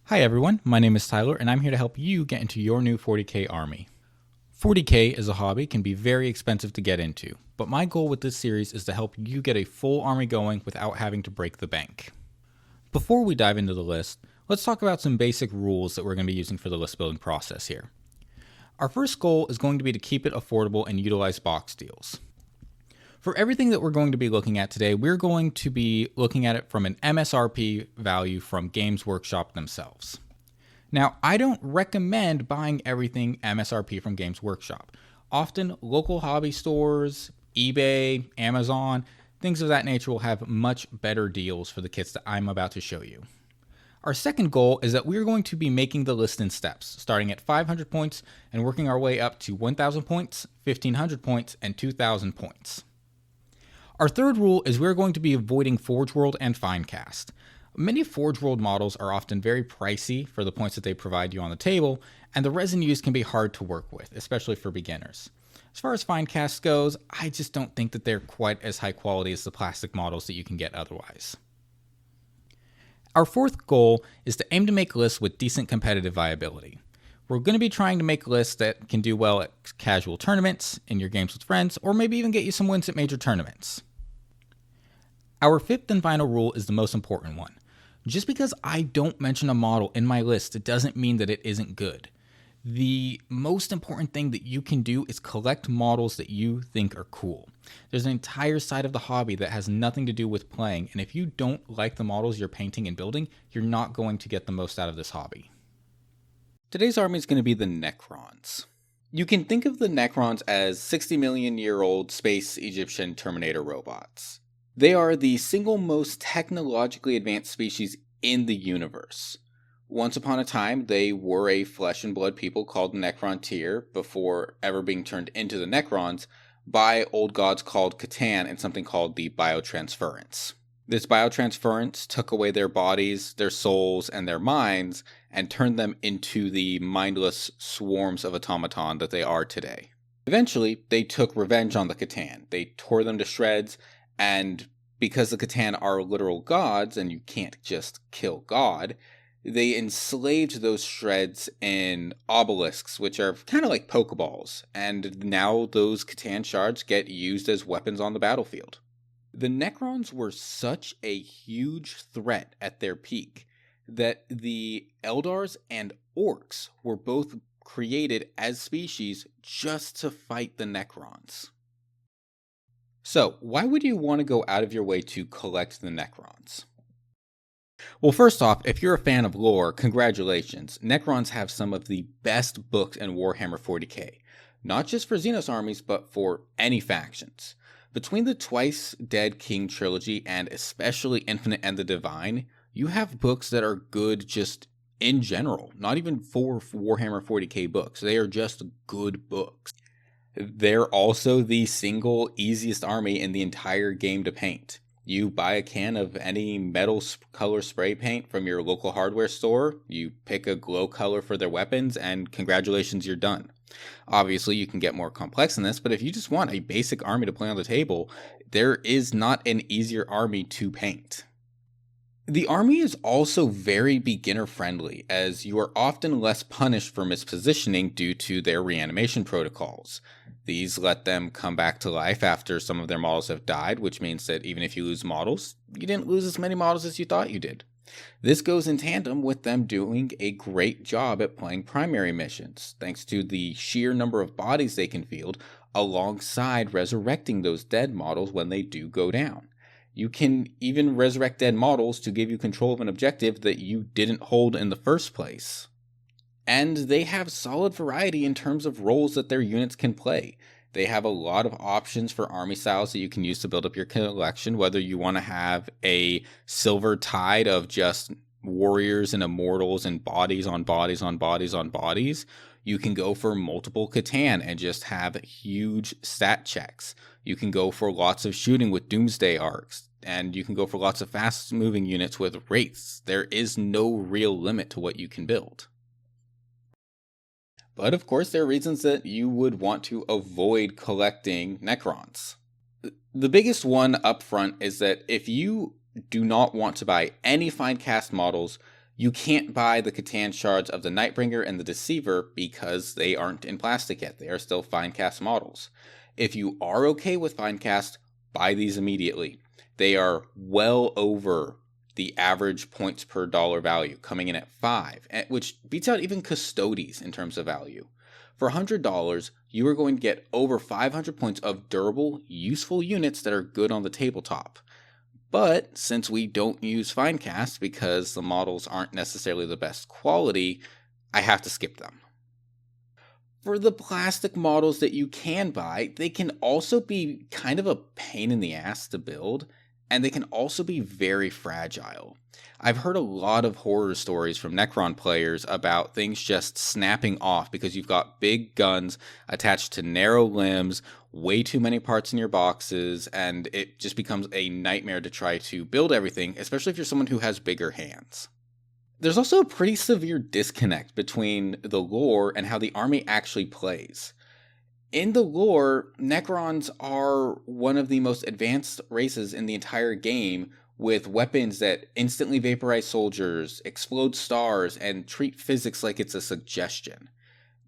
Hi everyone, my name is Tyler and I'm here to help you get into your new 40k army. 40k as a hobby can be very expensive to get into, but my goal with this series is to help you get a full army going without having to break the bank. Before we dive into the list, let's talk about some basic rules that we're going to be using for the list building process here. Our first goal is going to be to keep it affordable and utilize box deals. For everything that we're going to be looking at today, we're going to be looking at it from an MSRP value from Games Workshop themselves. Now, I don't recommend buying everything MSRP from Games Workshop. Often, local hobby stores, eBay, Amazon, things of that nature will have much better deals for the kits that I'm about to show you. Our second goal is that we're going to be making the list in steps, starting at 500 points and working our way up to 1,000 points, 1,500 points, and 2,000 points. Our third rule is we're going to be avoiding Forge World and Finecast. Many Forge World models are often very pricey for the points that they provide you on the table, and the resin used can be hard to work with, especially for beginners. As far as Finecast goes, I just don't think that they're quite as high quality as the plastic models that you can get otherwise. Our fourth goal is to aim to make lists with decent competitive viability. We're going to be trying to make lists that can do well at casual tournaments, in your games with friends, or maybe even get you some wins at major tournaments. Our fifth and final rule is the most important one. Just because I don't mention a model in my list, it doesn't mean that it isn't good. The most important thing that you can do is collect models that you think are cool. There's an entire side of the hobby that has nothing to do with playing, and if you don't like the models you're painting and building, you're not going to get the most out of this hobby. Today's army is going to be the Necrons. You can think of the Necrons as 60 million year old space Egyptian Terminator robots. They are the single most technologically advanced species in the universe. Once upon a time, they were a flesh and blood people called Necrontyr before ever being turned into the Necrons by old gods called Catan and something called the biotransference. This biotransference took away their bodies, their souls, and their minds and turned them into the mindless swarms of automaton that they are today. Eventually, they took revenge on the Catan. They tore them to shreds. And because the Catan are literal gods, and you can't just kill God, they enslaved those shreds in obelisks, which are kind of like Pokeballs. And now those Catan shards get used as weapons on the battlefield. The Necrons were such a huge threat at their peak that the Eldars and Orcs were both created as species just to fight the Necrons. So, why would you want to go out of your way to collect the Necrons? Well, first off, if you're a fan of lore, congratulations. Necrons have some of the best books in Warhammer 40k. Not just for Xenos armies, but for any factions. Between the Twice Dead King trilogy and especially Infinite and the Divine, you have books that are good just in general. Not even for Warhammer 40k books. They are just good books. They're also the single easiest army in the entire game to paint. You buy a can of any metal color spray paint from your local hardware store, you pick a glow color for their weapons, and congratulations, you're done. Obviously, you can get more complex than this, but if you just want a basic army to play on the table, there is not an easier army to paint. The army is also very beginner friendly, as you are often less punished for mispositioning due to their reanimation protocols. These let them come back to life after some of their models have died, which means that even if you lose models, you didn't lose as many models as you thought you did. This goes in tandem with them doing a great job at playing primary missions, thanks to the sheer number of bodies they can field, alongside resurrecting those dead models when they do go down. You can even resurrect dead models to give you control of an objective that you didn't hold in the first place. And they have solid variety in terms of roles that their units can play. They have a lot of options for army styles that you can use to build up your collection, whether you want to have a silver tide of just warriors and immortals and bodies on bodies on bodies on bodies. You can go for multiple Catan and just have huge stat checks. You can go for lots of shooting with Doomsday arcs. And you can go for lots of fast moving units with wraiths. There is no real limit to what you can build. But of course, there are reasons that you would want to avoid collecting Necrons. The biggest one up front is that if you do not want to buy any Finecast models, You can't buy the Catan shards of the Nightbringer and the Deceiver because they aren't in plastic yet. They are still Finecast models. If you are okay with Finecast, buy these immediately. They are well over the average points per dollar value, coming in at 5, which beats out even Custodes in terms of value. For $100, you are going to get over 500 points of durable, useful units that are good on the tabletop. But since we don't use Finecast because the models aren't necessarily the best quality, I have to skip them. For the plastic models that you can buy, they can also be kind of a pain in the ass to build, and they can also be very fragile. I've heard a lot of horror stories from Necron players about things just snapping off because you've got big guns attached to narrow limbs, way too many parts in your boxes, and it just becomes a nightmare to try to build everything, especially if you're someone who has bigger hands. There's also a pretty severe disconnect between the lore and how the army actually plays. In the lore, Necrons are one of the most advanced races in the entire game, with weapons that instantly vaporize soldiers, explode stars, and treat physics like it's a suggestion.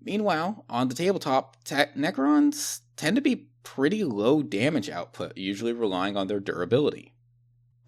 Meanwhile, on the tabletop, Necrons tend to be pretty low damage output, usually relying on their durability.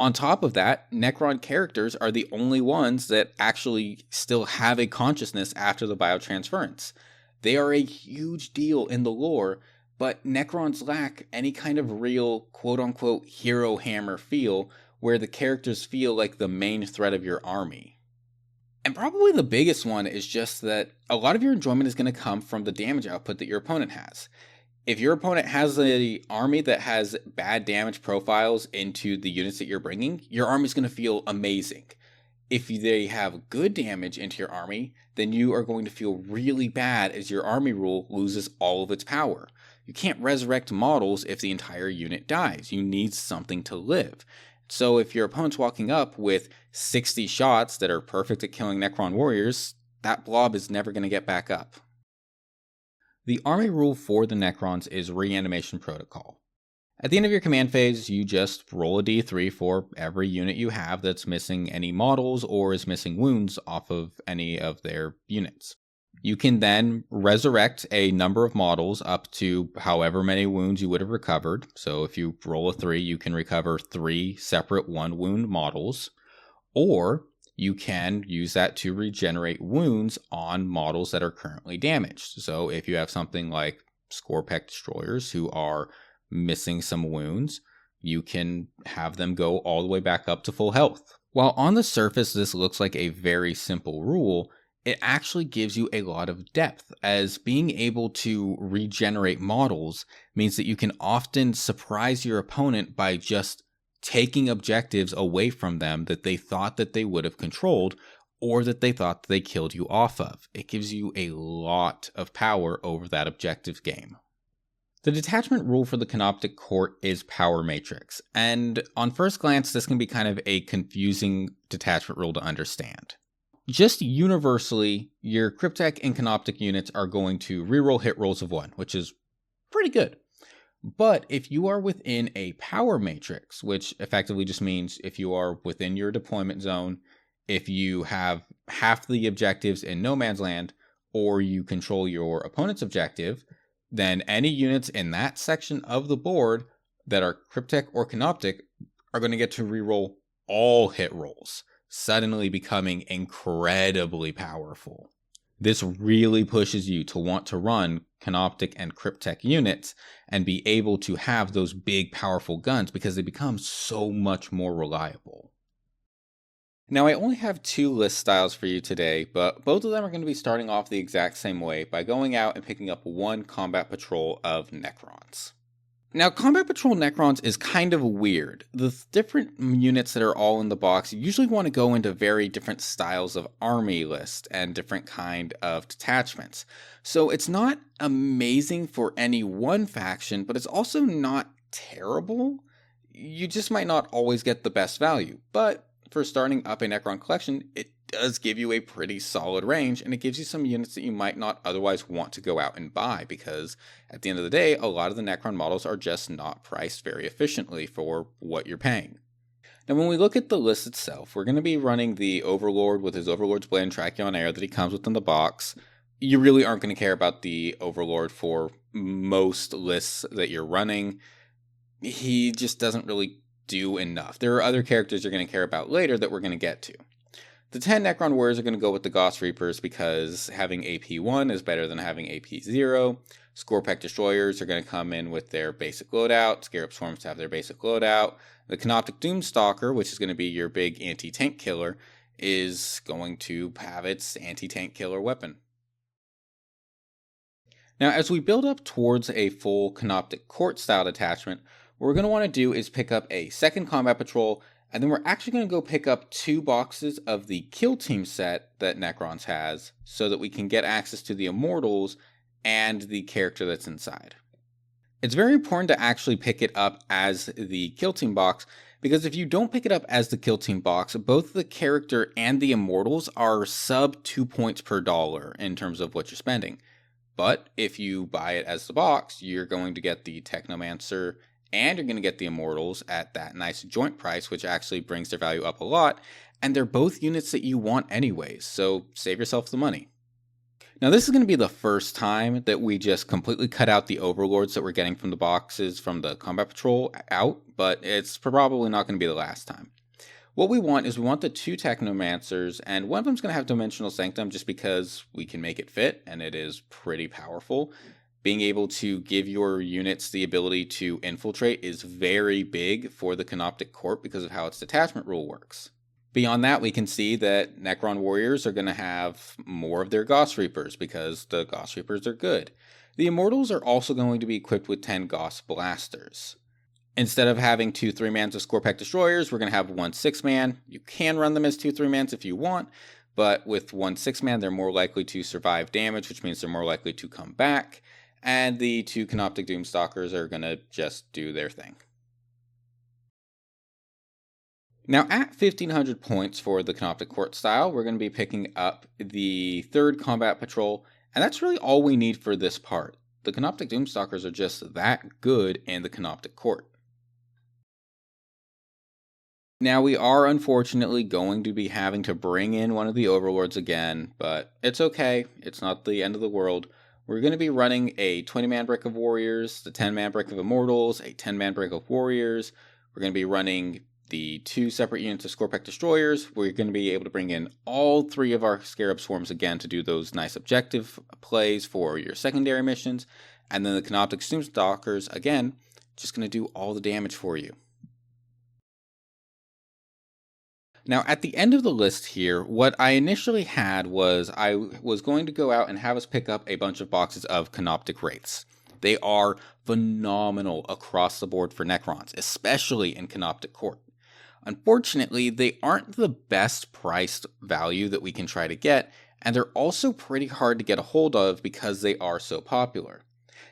On top of that, Necron characters are the only ones that actually still have a consciousness after the biotransference. They are a huge deal in the lore, but Necrons lack any kind of real quote-unquote hero hammer feel where the characters feel like the main threat of your army. And probably the biggest one is just that a lot of your enjoyment is going to come from the damage output that your opponent has. If your opponent has an army that has bad damage profiles into the units that you're bringing, your army is going to feel amazing. If they have good damage into your army, then you are going to feel really bad as your army rule loses all of its power. You can't resurrect models if the entire unit dies. You need something to live. So if your opponent's walking up with 60 shots that are perfect at killing Necron warriors, that blob is never going to get back up. The army rule for the Necrons is Reanimation Protocol. At the end of your command phase, you just roll a d3 for every unit you have that's missing any models or is missing wounds off of any of their units. You can then resurrect a number of models up to however many wounds you would have recovered. So if you roll a 3, you can recover 3 separate 1-wound models. Or you can use that to regenerate wounds on models that are currently damaged. So if you have something like Scorpec Destroyers who are missing some wounds, you can have them go all the way back up to full health. While on the surface this looks like a very simple rule, it actually gives you a lot of depth, as being able to regenerate models means that you can often surprise your opponent by just taking objectives away from them that they thought that they would have controlled or that they thought they killed you off of. It gives you a lot of power over that objective game. The detachment rule for the Canoptek court is Power Matrix, and on first glance this can be kind of a confusing detachment rule to understand. Just universally, your Cryptek and Canoptek units are going to reroll hit rolls of 1, which is pretty good. But if you are within a power matrix, which effectively just means if you are within your deployment zone, if you have half the objectives in no man's land, or you control your opponent's objective, then any units in that section of the board that are Cryptek or Canoptek are going to get to reroll all hit rolls, suddenly becoming incredibly powerful. This really pushes you to want to run Canoptek and Cryptek units and be able to have those big powerful guns because they become so much more reliable. Now I only have 2 list styles for you today, but both of them are going to be starting off the exact same way by going out and picking up 1 combat patrol of Necrons. Now, Combat Patrol Necrons is kind of weird. The different units that are all in the box usually want to go into very different styles of army list and different kind of detachments. So it's not amazing for any one faction, but it's also not terrible. You just might not always get the best value, but for starting up a Necron collection, it does give you a pretty solid range, and it gives you some units that you might not otherwise want to go out and buy, because at the end of the day, a lot of the Necron models are just not priced very efficiently for what you're paying. Now, when we look at the list itself, we're going to be running the Overlord with his Overlord's Blade and Trachyon Air that he comes with in the box. You really aren't going to care about the Overlord for most lists that you're running. He just doesn't really do enough. There are other characters you're going to care about later that we're going to get to. The 10 Necron Warriors are going to go with the Gauss Reapers because having AP1 is better than having AP0. Scorpec Destroyers are going to come in with their basic loadout. Scarab Swarms to have their basic loadout. The Canoptek Doomstalker, which is going to be your big anti-tank killer, is going to have its anti-tank killer weapon. Now, as we build up towards a full Canoptek Court style detachment, what we're going to want to do is pick up a second combat patrol, and then we're actually going to go pick up 2 boxes of the Kill Team set that Necrons has, so that we can get access to the Immortals and the character that's inside. It's very important to actually pick it up as the Kill Team box, because if you don't pick it up as the Kill Team box, both the character and the Immortals are sub 2 points per dollar in terms of what you're spending. But if you buy it as the box, you're going to get the Technomancer and you're going to get the Immortals at that nice joint price, which actually brings their value up a lot, and they're both units that you want anyways, so save yourself the money. Now, this is going to be the first time that we just completely cut out the Overlords that we're getting from the boxes from the Combat Patrol out, but it's probably not going to be the last time. What we want is we want the 2 Technomancers, and one of them is going to have Dimensional Sanctum just because we can make it fit, and it is pretty powerful. Being able to give your units the ability to infiltrate is very big for the Canoptek Court because of how its detachment rule works. Beyond that, we can see that Necron Warriors are going to have more of their Gauss Reapers because the Gauss Reapers are good. The Immortals are also going to be equipped with 10 Gauss Blasters. Instead of having 2 3-mans of Scorpec Destroyers, we're going to have 1 6-man. You can run them as 2 3-mans if you want, but with 1 6-man, they're more likely to survive damage, which means they're more likely to come back. And the 2 Canoptek Doomstalkers are going to just do their thing. Now, at 1,500 points for the Canoptek Court style, we're going to be picking up the 3rd Combat Patrol, and that's really all we need for this part. The Canoptek Doomstalkers are just that good in the Canoptek Court. Now, we are unfortunately going to be having to bring in one of the Overlords again, but it's okay. It's not the end of the world. We're going to be running a 20-man break of Warriors, the 10-man break of Immortals, a 10-man break of Warriors. We're going to be running the 2 separate units of Scorpec Destroyers. We're going to be able to bring in all 3 of our Scarab Swarms again to do those nice objective plays for your secondary missions. And then the Canoptek Doomstalkers, again, just going to do all the damage for you. Now, at the end of the list here, what I initially had was I was going to go out and have us pick up a bunch of boxes of Canoptek Wraiths. They are phenomenal across the board for Necrons, especially in Canoptek Court. Unfortunately, they aren't the best priced value that we can try to get, and they're also pretty hard to get a hold of because they are so popular.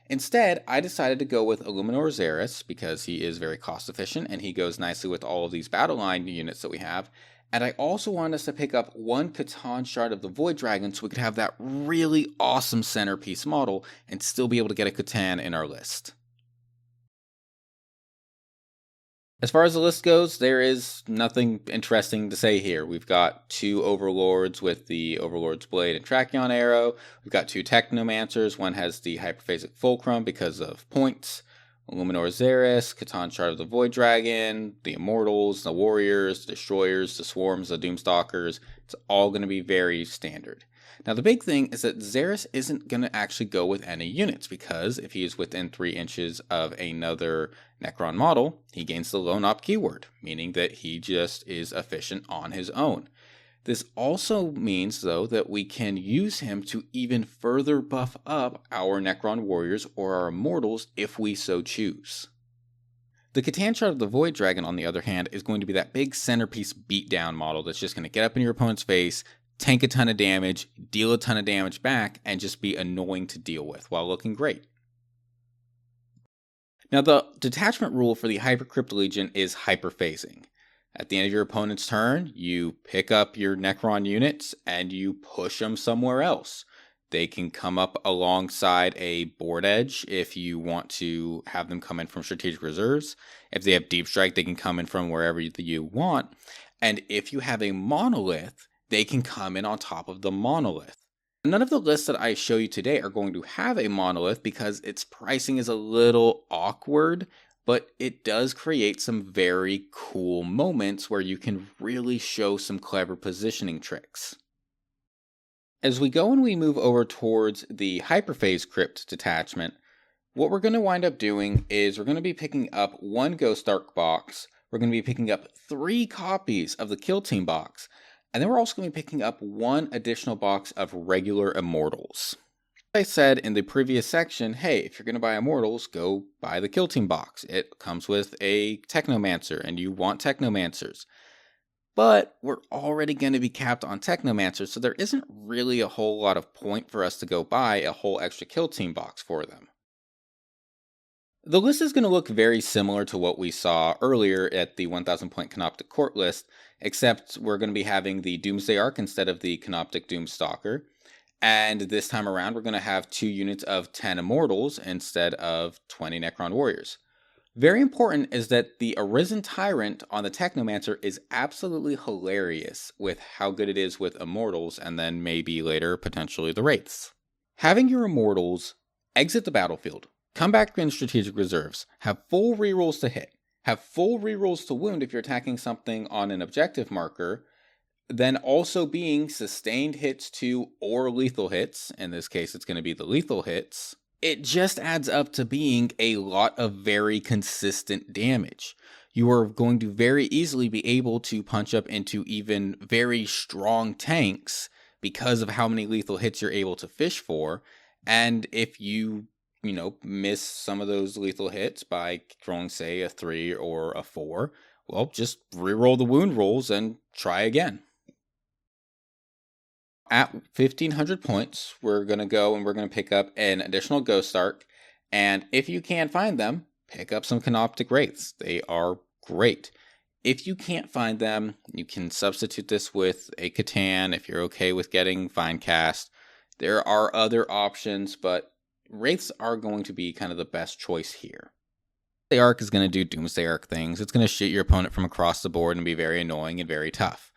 Instead, I decided to go with Illuminor Xeris because he is very cost efficient and he goes nicely with all of these battle line units that we have. And I also wanted us to pick up 1 Catan Shard of the Void Dragon so we could have that really awesome centerpiece model and still be able to get a Catan in our list. As far as the list goes, there is nothing interesting to say here. We've got 2 Overlords with the Overlord's Blade and Trachyon Arrow. We've got 2 Technomancers. One has the Hyperphasic Fulcrum because of points. Illuminor Xeris, Catan Shard of the Void Dragon, the Immortals, the Warriors, the Destroyers, the Swarms, the Doomstalkers. It's all going to be very standard. Now, the big thing is that Xeris isn't going to actually go with any units, because if he is within 3 inches of another Necron model, he gains the Lone Op keyword, meaning that he just is efficient on his own. This also means, though, that we can use him to even further buff up our Necron Warriors or our Immortals if we so choose. The Catan Shard of the Void Dragon, on the other hand, is going to be that big centerpiece beatdown model that's just going to get up in your opponent's face, tank a ton of damage, deal a ton of damage back, and just be annoying to deal with while looking great. Now, the detachment rule for the Hypercrypt Legion is hyperphasing. At the end of your opponent's turn, you pick up your Necron units and you push them somewhere else. They can come up alongside a board edge if you want to have them come in from strategic reserves. If they have deep strike, they can come in from wherever you want. And if you have a monolith, they can come in on top of the monolith. None of the lists that I show you today are going to have a monolith because its pricing is a little awkward, but it does create some very cool moments where you can really show some clever positioning tricks. As we go and we move over towards the Hypercrypt detachment, what we're going to wind up doing is we're going to be picking up one Ghost Arc box, we're going to be picking up 3 copies of the Kill Team box, and then we're also going to be picking up 1 additional box of regular Immortals. I said in the previous section, hey, if you're going to buy Immortals, go buy the Kill Team box. It comes with a Technomancer, and you want Technomancers. But we're already going to be capped on Technomancers, so there isn't really a whole lot of point for us to go buy a whole extra Kill Team box for them. The list is going to look very similar to what we saw earlier at the 1000 point Canoptek Court list, except we're going to be having the Doomsday Arc instead of the Canoptek Doomstalker. And this time around, we're going to have 2 units of 10 Immortals instead of 20 Necron Warriors. Very important is that the Arisen Tyrant on the Technomancer is absolutely hilarious with how good it is with Immortals and then maybe later potentially the Wraiths. Having your Immortals exit the battlefield, come back in strategic reserves, have full rerolls to hit, have full rerolls to wound if you're attacking something on an objective marker, then also being sustained hits to or lethal hits, in this case it's going to be the lethal hits, it just adds up to being a lot of very consistent damage. You are going to very easily be able to punch up into even very strong tanks because of how many lethal hits you're able to fish for, and if you miss some of those lethal hits by rolling, say, a 3 or a 4, well, just reroll the wound rolls and try again. At 1500 points, we're going to go and we're going to pick up an additional Ghost Arc, and if you can find them, pick up some Canoptek Wraiths. They are great. If you can't find them, you can substitute this with a Catan if you're okay with getting Finecast. There are other options, but Wraiths are going to be kind of the best choice here. The Arc is going to do Doomsday Arc things. It's going to shoot your opponent from across the board and be very annoying and very tough.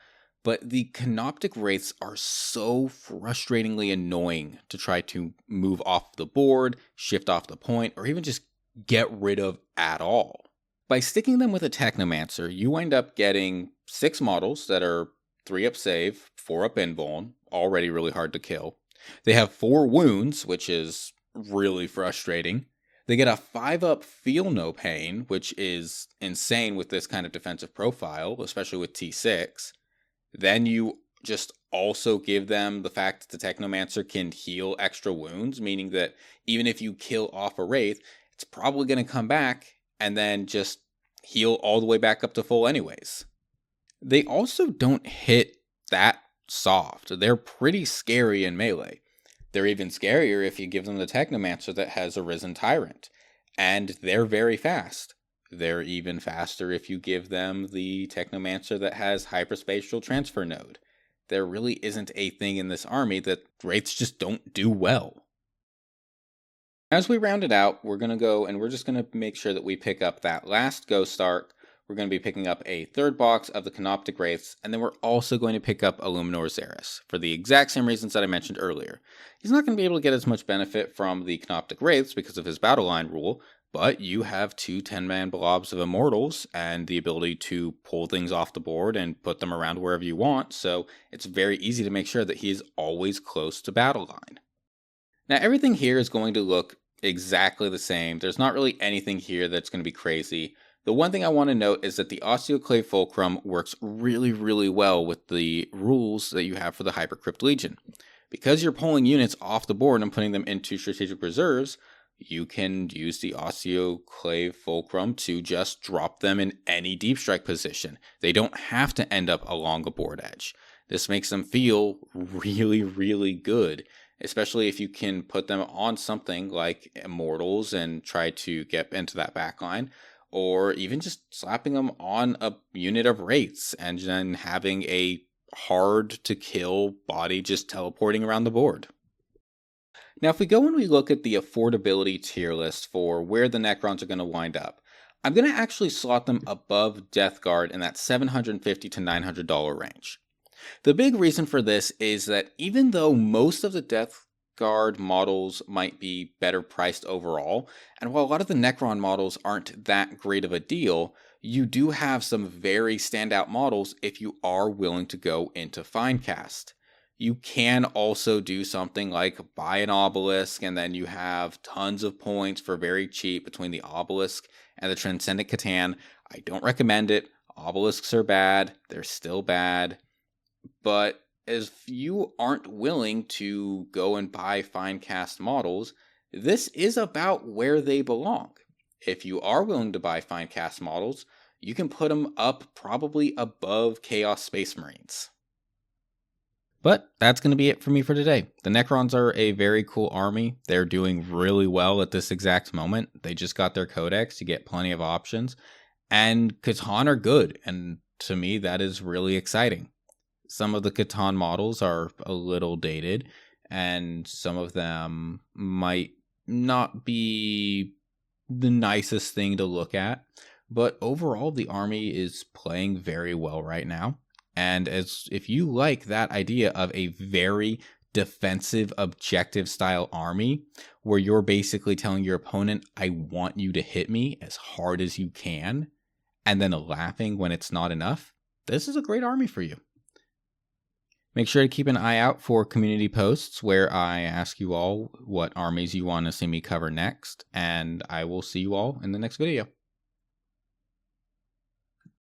But the Canoptek Wraiths are so frustratingly annoying to try to move off the board, shift off the point, or even just get rid of at all. By sticking them with a Technomancer, you wind up getting 6 models that are 3-up save, 4-up invuln, already really hard to kill. They have 4 wounds, which is really frustrating. They get a 5-up Feel No Pain, which is insane with this kind of defensive profile, especially with T6. Then you just also give them the fact that the Technomancer can heal extra wounds, meaning that even if you kill off a Wraith, it's probably going to come back and then just heal all the way back up to full anyways. They also don't hit that soft. They're pretty scary in melee. They're even scarier if you give them the Technomancer that has Arisen Tyrant, and they're very fast. They're even faster if you give them the Technomancer that has Hyperspatial Transfer Node. There really isn't a thing in this army that Wraiths just don't do well. As we round it out, we're going to go and we're just going to make sure that we pick up that last Ghost Arc. We're going to be picking up a 3rd box of the Canoptek Wraiths, and then we're also going to pick up Illuminor Xeris for the exact same reasons that I mentioned earlier. He's not going to be able to get as much benefit from the Canoptek Wraiths because of his battle line rule, but you have 2 10-man blobs of Immortals and the ability to pull things off the board and put them around wherever you want, so it's very easy to make sure that he is always close to battle line. Now everything here is going to look exactly the same. There's not really anything here that's going to be crazy. The one thing I want to note is that the Osteoclave Fulcrum works really, really well with the rules that you have for the Hypercrypt Legion. Because you're pulling units off the board and putting them into strategic reserves, you can use the Osteoclave Fulcrum to just drop them in any deep strike position. They don't have to end up along a board edge. This makes them feel really, really good, especially if you can put them on something like Immortals and try to get into that backline, or even just slapping them on a unit of Wraiths and then having a hard to kill body just teleporting around the board. Now, if we go and we look at the affordability tier list for where the Necrons are going to wind up, I'm going to actually slot them above Death Guard in that $750 to $900 range. The big reason for this is that even though most of the Death Guard models might be better priced overall, and while a lot of the Necron models aren't that great of a deal, you do have some very standout models if you are willing to go into Finecast. You can also do something like buy an obelisk, and then you have tons of points for very cheap between the obelisk and the Transcendent Catan. I don't recommend it. Obelisks are bad. They're still bad. But if you aren't willing to go and buy Finecast models, this is about where they belong. If you are willing to buy Finecast models, you can put them up probably above Chaos Space Marines. But that's going to be it for me for today. The Necrons are a very cool army. They're doing really well at this exact moment. They just got their codex. You get plenty of options. And Catan are good. And to me, that is really exciting. Some of the Catan models are a little dated. And some of them might not be the nicest thing to look at. But overall, the army is playing very well right now. And if you like that idea of a very defensive, objective style army, where you're basically telling your opponent, I want you to hit me as hard as you can, and then laughing when it's not enough, this is a great army for you. Make sure to keep an eye out for community posts where I ask you all what armies you want to see me cover next, and I will see you all in the next video.